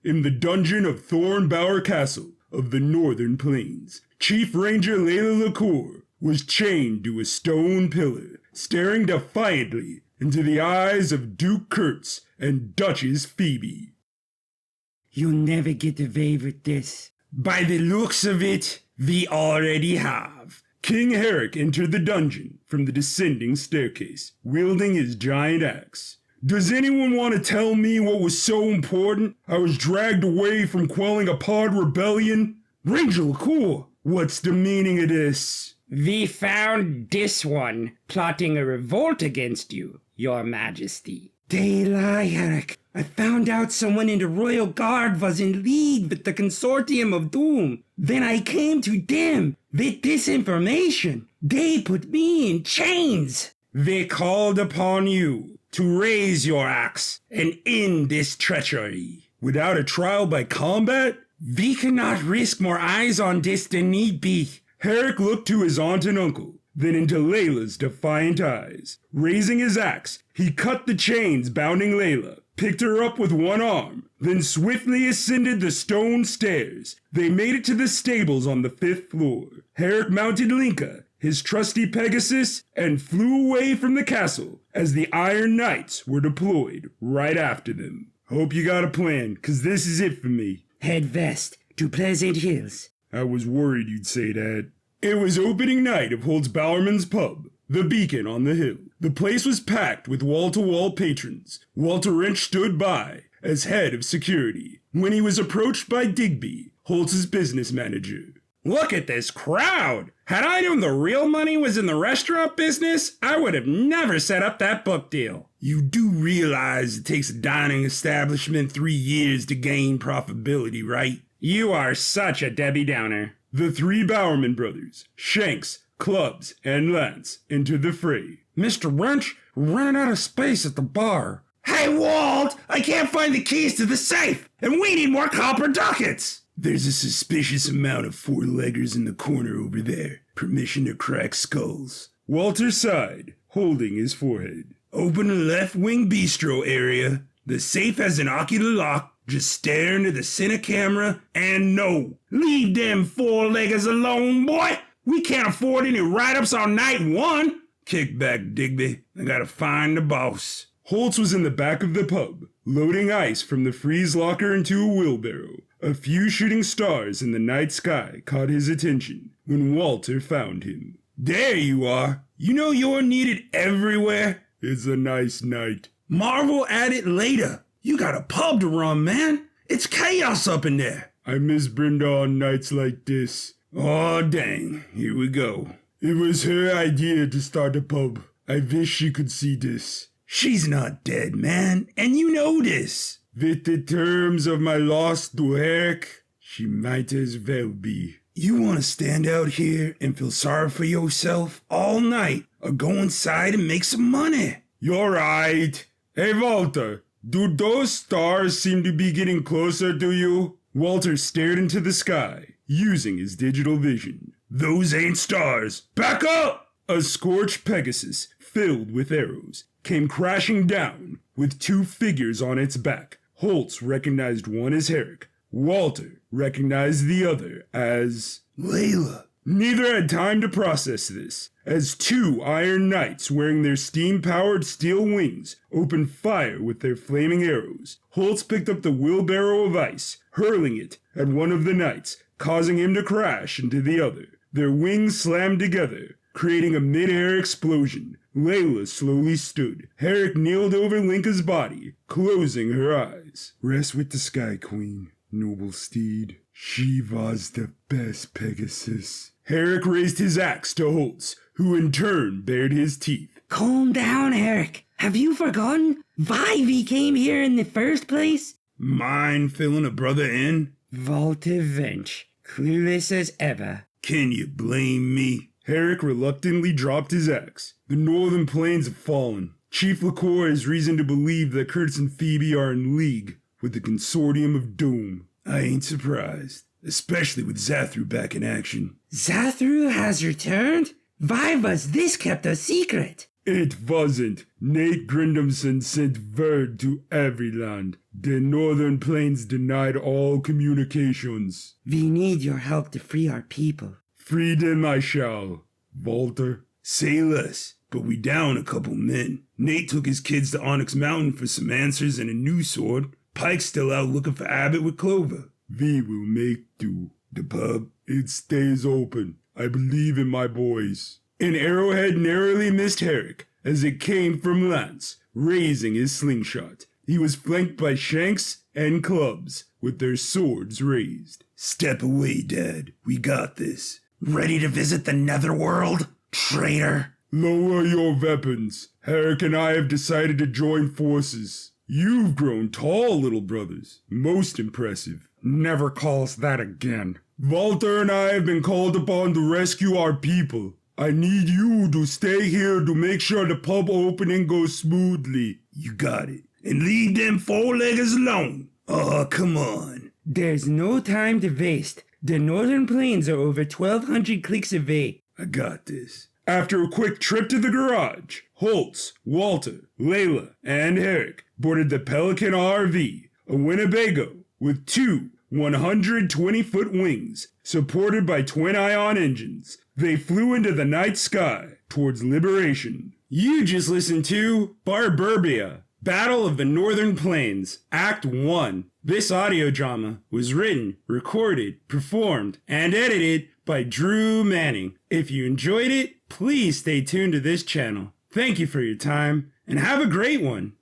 in the dungeon of Thornbower Castle of the Northern Plains, Chief Ranger Layla LaCour was chained to a stone pillar, staring defiantly into the eyes of Duke Kurtz and Duchess Phoebe. You'll never get away with this. By the looks of it, we already have. King Herrick entered the dungeon from the descending staircase, wielding his giant axe. Does anyone want to tell me what was so important I was dragged away from quelling a pod rebellion? Ranger LaCour, what's the meaning of this? We found this one plotting a revolt against you, your majesty. They lie, Herrick. I found out someone in the Royal Guard was in league with the Consortium of Doom. Then I came to them with this information. They put me in chains. They called upon you to raise your axe and end this treachery. Without a trial by combat? We cannot risk more eyes on this than need be. Herrick looked to his aunt and uncle, then into Layla's defiant eyes. Raising his axe, he cut the chains bounding Layla, picked her up with one arm, then swiftly ascended the stone stairs. They made it to the stables on the 5th floor. Herrick mounted Linka, his trusty Pegasus, and flew away from the castle as the Iron Knights were deployed right after them. Hope you got a plan, 'cause this is it for me. Head west to Pleasant Hills. I was worried you'd say that. It was opening night of Holtz Bowerman's pub, the Beacon on the Hill. The place was packed with wall-to-wall patrons. Walter Wrench stood by as head of security when he was approached by Digby, Holtz's business manager. Look at this crowd! Had I known the real money was in the restaurant business, I would have never set up that book deal. You do realize it takes a dining establishment 3 years to gain profitability, right? You are such a Debbie Downer. The 3 Bowerman brothers, Shanks, Clubs, and Lance, entered the fray. Mr. Wrench, we're running out of space at the bar. Hey, Walt! I can't find the keys to the safe, and we need more copper ducats! There's a suspicious amount of 4-leggers in the corner over there. Permission to crack skulls. Walter sighed, holding his forehead. Open the left wing bistro area. The safe has an ocular lock. Just stare into the center camera and no. Leave them 4-leggers alone, boy! We can't afford any write-ups on night 1! Kick back, Digby. I gotta find the boss. Holtz was in the back of the pub, loading ice from the freeze locker into a wheelbarrow. A few shooting stars in the night sky caught his attention when Walter found him. There you are. You know you're needed everywhere. It's a nice night. Marvel at it later. You got a pub to run, man. It's chaos up in there. I miss Brenda on nights like this. Aw, dang. Here we go. It was her idea to start a pub. I wish she could see this. She's not dead, man, and you know this. With the terms of my loss to Herrick, she might as well be. You want to stand out here and feel sorry for yourself all night, or go inside and make some money? You're right. Hey, Walter, do those stars seem to be getting closer to you? Walter stared into the sky, using his digital vision. Those ain't stars. Back up! A scorched Pegasus, filled with arrows, came crashing down with 2 figures on its back. Holtz recognized one as Herrick. Walter recognized the other as Layla. Neither had time to process this, as 2 Iron Knights wearing their steam-powered steel wings opened fire with their flaming arrows. Holtz picked up the wheelbarrow of ice, hurling it at one of the knights, causing him to crash into the other. Their wings slammed together, creating a mid-air explosion. Layla slowly stood. Herrick kneeled over Linka's body, closing her eyes. Rest with the Sky Queen, noble steed. She was the best Pegasus. Herrick raised his axe to Holtz, who in turn bared his teeth. Calm down, Herrick. Have you forgotten why we came here in the first place? Mind filling a brother in? Walter Wrench, clueless as ever. Can you blame me? Herrick reluctantly dropped his axe. The Northern Plains have fallen. Chief LaCour has reason to believe that Kurtz and Phoebe are in league with the Consortium of Doom. I ain't surprised, especially with Zathru back in action. Zathru has returned? Why was this kept a secret? It wasn't. Nate Grindamson sent word to every land. The Northern Plains denied all communications. We need your help to free our people. Freedom I shall. Walter? Say less, but we down a couple men. Nate took his kids to Onyx Mountain for some answers and a new sword. Pike's still out looking for Abbott with Clover. We will make do. The pub? It stays open. I believe in my boys. An arrowhead narrowly missed Herrick as it came from Lance, raising his slingshot. He was flanked by Shanks and Clubs, with their swords raised. Step away, Dad. We got this. Ready to visit the Netherworld, traitor? Lower your weapons. Herrick and I have decided to join forces. You've grown tall, little brothers. Most impressive. Never call us that again. Walter and I have been called upon to rescue our people. I need you to stay here to make sure the pub opening goes smoothly. You got it. And leave them four-leggers alone. Oh, come on. There's no time to waste. The Northern Plains are over 1,200 clicks away. I got this. After a quick trip to the garage, Holtz, Walter, Layla, and Herrick boarded the Pelican RV, a Winnebago with two 120-foot wings, supported by twin-ion engines. They flew into the night sky towards liberation. You just listened to BarbUrbia, Battle of the Northern Plains, Act 1. This audio drama was written, recorded, performed, and edited by Drew Manning. If you enjoyed it, please stay tuned to this channel. Thank you for your time, and have a great one.